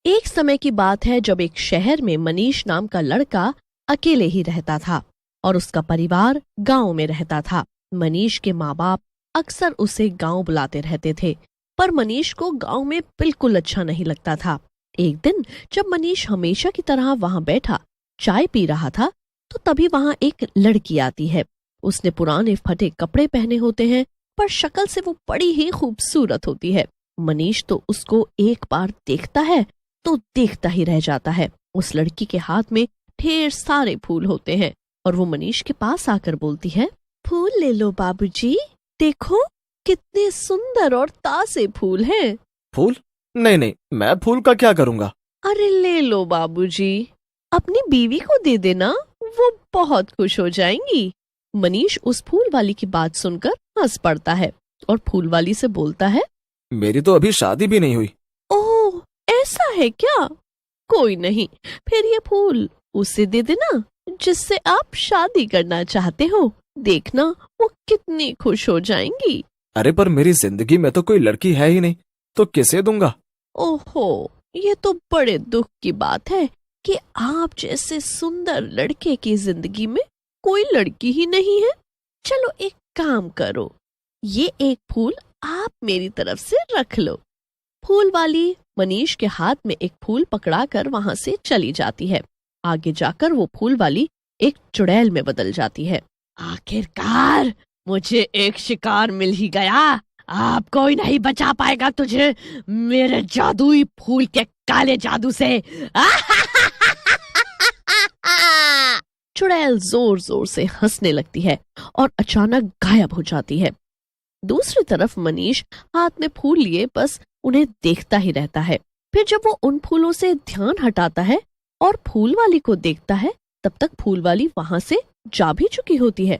एक समय की बात है जब एक शहर में मनीष नाम का लड़का अकेले ही रहता था और उसका परिवार गांव में रहता था। मनीष के माँ बाप अक्सर उसे गांव बुलाते रहते थे, पर मनीष को गांव में बिल्कुल अच्छा नहीं लगता था। एक दिन जब मनीष हमेशा की तरह वहां बैठा चाय पी रहा था, तो तभी वहां एक लड़की आती है। उसने पुराने फटे कपड़े पहने होते हैं, पर शक्ल से वो बड़ी ही खूबसूरत होती है। मनीष तो उसको एक बार देखता है तो देखता ही रह जाता है। उस लड़की के हाथ में ढेर सारे फूल होते हैं और वो मनीष के पास आकर बोलती है, फूल ले लो बाबूजी, देखो कितने सुंदर और ताजे फूल हैं। फूल? नहीं नहीं, मैं फूल का क्या करूँगा? अरे ले लो बाबूजी, अपनी बीवी को दे देना, वो बहुत खुश हो जाएंगी। मनीष उस फूल वाली की बात सुनकर हंस पड़ता है और फूल वाली से बोलता है, मेरी तो अभी शादी भी नहीं हुई। ओह ऐसा है क्या? कोई नहीं, फिर ये फूल उसे दे देना जिससे आप शादी करना चाहते हो, देखना वो कितनी खुश हो जाएंगी। अरे पर मेरी जिंदगी में तो कोई लड़की है ही नहीं, तो किसे दूंगा? ओहो, ये तो बड़े दुख की बात है कि आप जैसे सुंदर लड़के की जिंदगी में कोई लड़की ही नहीं है। चलो एक काम करो, ये एक फूल आप मेरी तरफ से रख लो। फूल वाली मनीष के हाथ में एक फूल पकड़ाकर वहां से चली जाती है। आगे जाकर वो फूल वाली एक चुड़ैल में बदल जाती है। आखिरकार मुझे एक शिकार मिल ही गया, अब कोई नहीं बचा पाएगा तुझे मेरे जादुई फूल के काले जादू से। चुड़ैल जोर जोर से हंसने लगती है और अचानक गायब हो जाती है। दूसरी तरफ मनीष हाथ में फूल लिए बस उन्हें देखता ही रहता है। फिर जब वो उन फूलों से ध्यान हटाता है और फूल वाली को देखता है, तब तक फूल वाली वहां से जा भी चुकी होती है।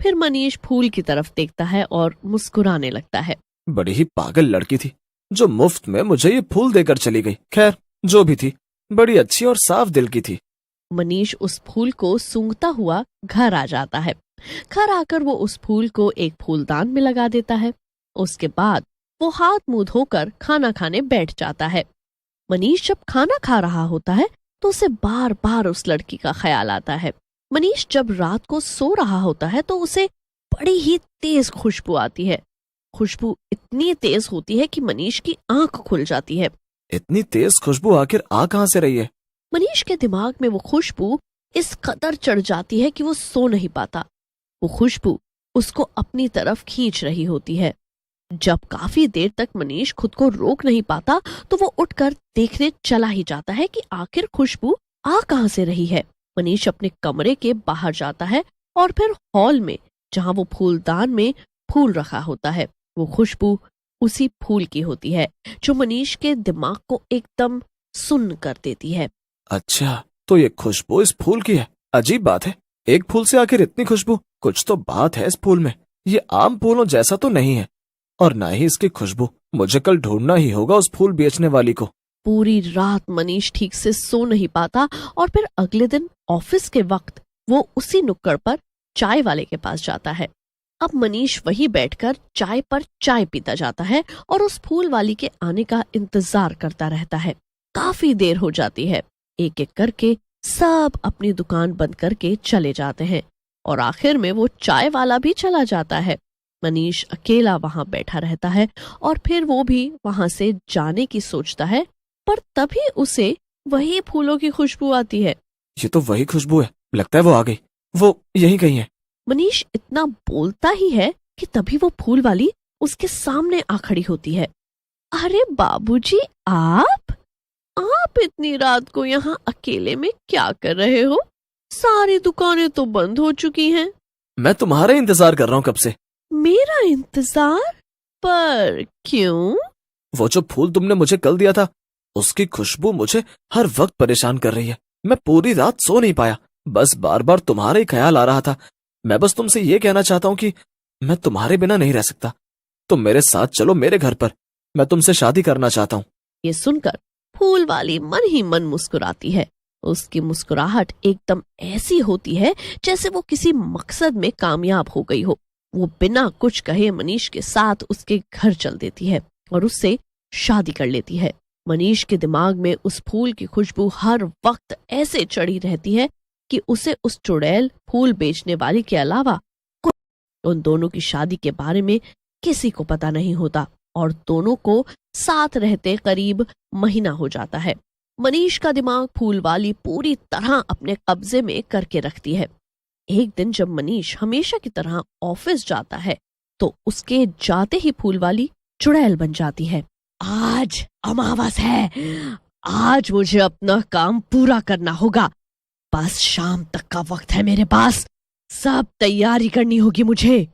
फिर मनीष फूल की तरफ देखता है और मुस्कुराने लगता है। बड़ी ही पागल लड़की थी जो मुफ्त में मुझे ये फूल देकर चली गई। खैर जो भी थी, बड़ी अच्छी और साफ दिल की थी। मनीष उस फूल को सूंघता हुआ घर आ जाता है। घर आकर वो उस फूल को एक फूलदान में लगा देता है। उसके बाद वो हाथ मुंह धोकर खाना खाने बैठ जाता है। मनीष जब खाना खा रहा होता है तो उसे बार बार उस लड़की का ख्याल आता है। मनीष जब रात को सो रहा होता है तो उसे बड़ी ही तेज खुशबू आती है। खुशबू इतनी तेज होती है कि मनीष की आंख खुल जाती है। इतनी तेज खुशबू आखिर आ कहां से रही है? मनीष के दिमाग में वो खुशबू इस कदर चढ़ जाती है कि वो सो नहीं पाता। वो खुशबू उसको अपनी तरफ खींच रही होती है। जब काफी देर तक मनीष खुद को रोक नहीं पाता तो वो उठकर देखने चला ही जाता है कि आखिर खुशबू आ कहां से रही है। मनीष अपने कमरे के बाहर जाता है और फिर हॉल में, जहां वो फूलदान में फूल रखा होता है, वो खुशबू उसी फूल की होती है जो मनीष के दिमाग को एकदम सुन्न कर देती है। अच्छा, तो ये खुशबू इस फूल की है। अजीब बात है, एक फूल से आखिर इतनी खुशबू। कुछ तो बात है इस फूल में। ये आम फूलों जैसा तो नहीं है और ना ही इसकी खुशबू। मुझे कल ढूंढना ही होगा उस फूल बेचने वाली को। पूरी रात मनीष ठीक से सो नहीं पाता और फिर अगले दिन ऑफिस के वक्त वो उसी नुक्कड़ पर चाय वाले के पास जाता है। अब मनीष वहीं बैठकर चाय पर चाय पीता जाता है और उस फूल वाली के आने का इंतजार करता रहता है। काफी देर हो जाती है। एक एक करके सब अपनी दुकान बंद करके चले जाते हैं और आखिर में वो चाय वाला भी चला जाता है। मनीष अकेला वहां बैठा रहता है और फिर वो भी वहां से जाने की सोचता है, पर तभी उसे वही फूलों की खुशबू आती है। ये तो वही खुशबू है, लगता है वो आ गई। वो यहीं कहीं है। मनीष इतना बोलता ही है कि तभी वो फूल वाली उसके सामने आ खड़ी होती है। अरे बाबूजी, आप इतनी रात को यहाँ अकेले में क्या कर रहे हो? सारी दुकानें तो बंद हो चुकी हैं। मैं तुम्हारा इंतजार कर रहा हूँ कब से। मेरा इंतजार? पर क्यों? वो जो फूल तुमने मुझे कल दिया था, उसकी खुशबू मुझे हर वक्त परेशान कर रही है। मैं पूरी रात सो नहीं पाया, बस बार बार तुम्हारा ही ख्याल आ रहा था। मैं बस तुमसे ये कहना चाहता हूँ कि मैं तुम्हारे बिना नहीं रह सकता। तुम मेरे साथ चलो मेरे घर पर, मैं तुमसे शादी करना चाहता हूँ। ये सुनकर फूल वाली मन ही मन मुस्कुराती है। उसकी मुस्कुराहट एकदम ऐसी होती है जैसे वो किसी मकसद में कामयाब हो गई हो। वो बिना कुछ कहे मनीष के साथ उसके घर चल देती है और उससे शादी कर लेती है। मनीष के दिमाग में उस फूल की खुशबू हर वक्त ऐसे चढ़ी रहती है कि उसे उस चुड़ैल फूल बेचने वाली के अलावा उन दोनों की शादी के बारे में किसी को पता नहीं होता और दोनों को साथ रहते करीब महीना हो जाता है। मनीष का दिमाग फूल वाली पूरी तरह अपने कब्जे में करके रखती है। एक दिन जब मनीष हमेशा की तरह ऑफिस जाता है तो उसके जाते ही फूल वाली चुड़ैल बन जाती है। आज अमावस है, आज मुझे अपना काम पूरा करना होगा, बस शाम तक का वक्त है मेरे पास, सब तैयारी करनी होगी मुझे।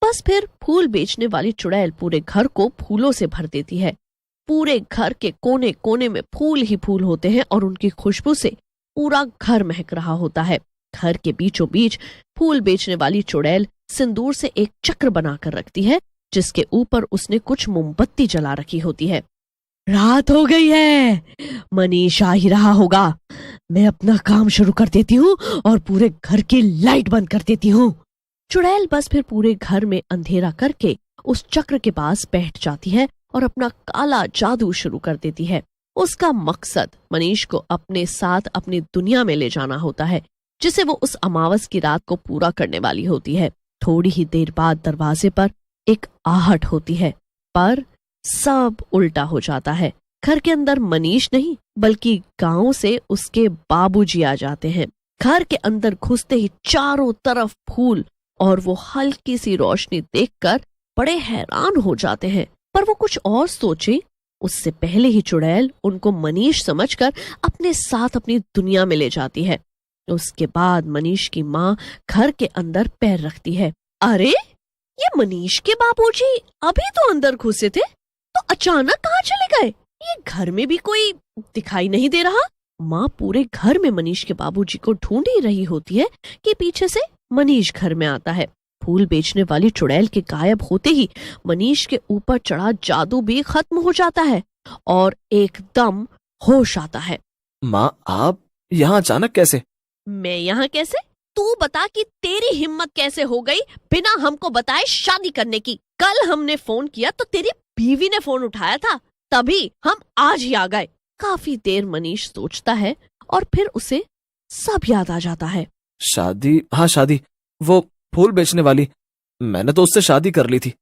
बस फिर फूल बेचने वाली चुड़ैल पूरे घर को फूलों से भर देती है। पूरे घर के कोने कोने में फूल ही फूल होते हैं और उनकी खुशबू से पूरा घर महक रहा होता है। घर के बीचों बीच फूल बेचने वाली चुड़ैल सिंदूर से एक चक्र बनाकर रखती है जिसके ऊपर उसने कुछ मोमबत्ती जला रखी होती है। रात हो गई है, मनीष आ ही रहा होगा, मैं अपना काम शुरू कर देती हूँ और पूरे घर की लाइट बंद कर देती हूँ। चुड़ैल बस फिर पूरे घर में अंधेरा करके उस चक्र के पास बैठ जाती है और अपना काला जादू शुरू कर देती है। उसका मकसद मनीष को अपने साथ अपनी दुनिया में ले जाना होता है जिसे वो उस अमावस की रात को पूरा करने वाली होती है। थोड़ी ही देर बाद दरवाजे पर एक आहट होती है, पर सब उल्टा हो जाता है। घर के अंदर मनीष नहीं बल्कि गांव से उसके बाबूजी आ जाते हैं। घर के अंदर घुसते ही चारों तरफ फूल और वो हल्की सी रोशनी देखकर बड़े हैरान हो जाते हैं, पर वो कुछ और सोचे उससे पहले ही चुड़ैल उनको मनीष समझकर अपने साथ अपनी दुनिया में ले जाती है। उसके बाद मनीष की माँ घर के अंदर पैर रखती है। अरे ये मनीष के बाबूजी अभी तो अंदर घुसे थे, तो अचानक कहाँ चले गए? ये घर में भी कोई दिखाई नहीं दे रहा। माँ पूरे घर में मनीष के बाबूजी को ढूंढ ही रही होती है कि पीछे से मनीष घर में आता है। फूल बेचने वाली चुड़ैल के गायब होते ही मनीष के ऊपर चढ़ा जादू भी खत्म हो जाता है और एकदम होश आता है। माँ, आप यहाँ अचानक कैसे? मैं यहाँ कैसे? तू बता कि तेरी हिम्मत कैसे हो गई बिना हमको बताए शादी करने की? कल हमने फोन किया तो तेरी बीवी ने फोन उठाया था, तभी हम आज ही आ गए। काफी देर मनीष सोचता है और फिर उसे सब याद आ जाता है। शादी? हाँ शादी, वो फूल बेचने वाली, मैंने तो उससे शादी कर ली थी।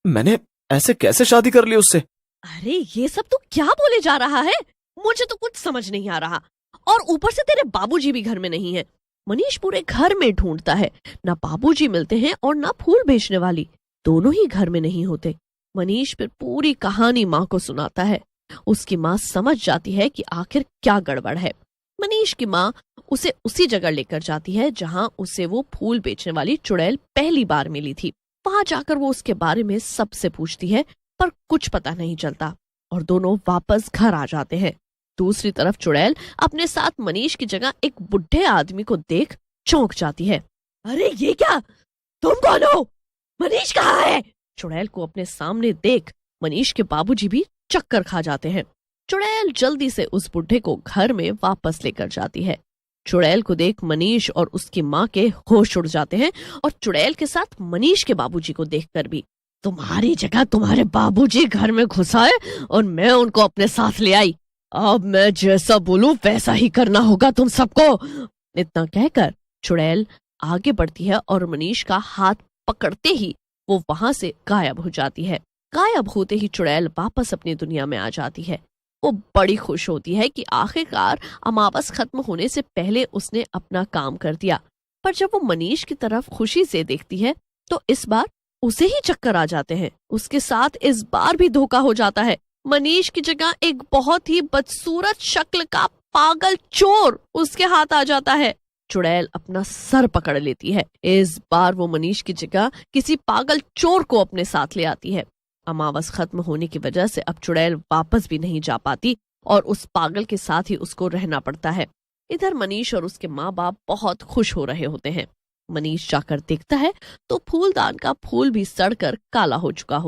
मैंने ऐसे कैसे शादी कर ली उससे? अरे ये सब तू क्या बोले जा रहा है? मुझे तो कुछ समझ नहीं आ रहा। और ऊपर से तेरे बाबूजी भी घर में नहीं है। मनीष पूरे घर में ढूंढता है, ना बाबूजी मिलते हैं और ना फूल बेचने वाली, दोनों ही घर में नहीं होते। मनीष फिर पूरी कहानी माँ को सुनाता है। उसकी माँ समझ जाती है कि आखिर क्या गड़बड़ है। मनीष की माँ उसे उसी जगह लेकर जाती है जहां उसे वो फूल बेचने वाली चुड़ैल पहली बार मिली थी। वहां जाकर वो उसके बारे में सबसे पूछती है, पर कुछ पता नहीं चलता और दोनों वापस घर आ जाते हैं। दूसरी तरफ चुड़ैल अपने साथ मनीष की जगह एक बुढ़े आदमी को देख चौंक जाती है। अरे ये क्या? तुम कौन हो? मनीष कहाँ है? चुड़ैल को अपने सामने देख मनीष के बाबूजी भी चक्कर खा जाते हैं। चुड़ैल जल्दी से उस बुढ़े को घर में वापस लेकर जाती है। चुड़ैल को देख मनीष और उसकी माँ के होश उड़ जाते हैं और चुड़ैल के साथ मनीष के बाबूजी को देखकर भी। तुम्हारी जगह तुम्हारे बाबूजी घर में घुस आए और मैं उनको अपने साथ ले आई। अब मैं जैसा बोलूं वैसा ही करना होगा तुम सबको। इतना कहकर चुड़ैल आगे बढ़ती है और मनीष का हाथ पकड़ते ही वो वहां से गायब हो जाती है। गायब होते ही चुड़ैल वापस अपनी दुनिया में आ जाती है। वो बड़ी खुश होती है कि आखिरकार अमावस खत्म होने से पहले उसने अपना काम कर दिया। पर जब वो मनीष की तरफ खुशी से देखती है तो इस बार उसे ही चक्कर आ जाते हैं। उसके साथ इस बार भी धोखा हो जाता है। मनीष की जगह एक बहुत ही बदसूरत शक्ल का पागल चोर उसके हाथ आ जाता है। चुड़ैल अपना सर पकड़ लेती है। इस बार वो मनीष की जगह किसी पागल चोर को अपने साथ ले आती है। अमावस खत्म होने की वजह से अब चुड़ैल वापस भी नहीं जा पाती और उस पागल के साथ ही उसको रहना पड़ता है। इधर मनीष और उसके माँ बाप बहुत खुश हो रहे होते हैं। मनीष जाकर देखता है तो फूलदान का फूल भी सड़कर काला हो चुका होता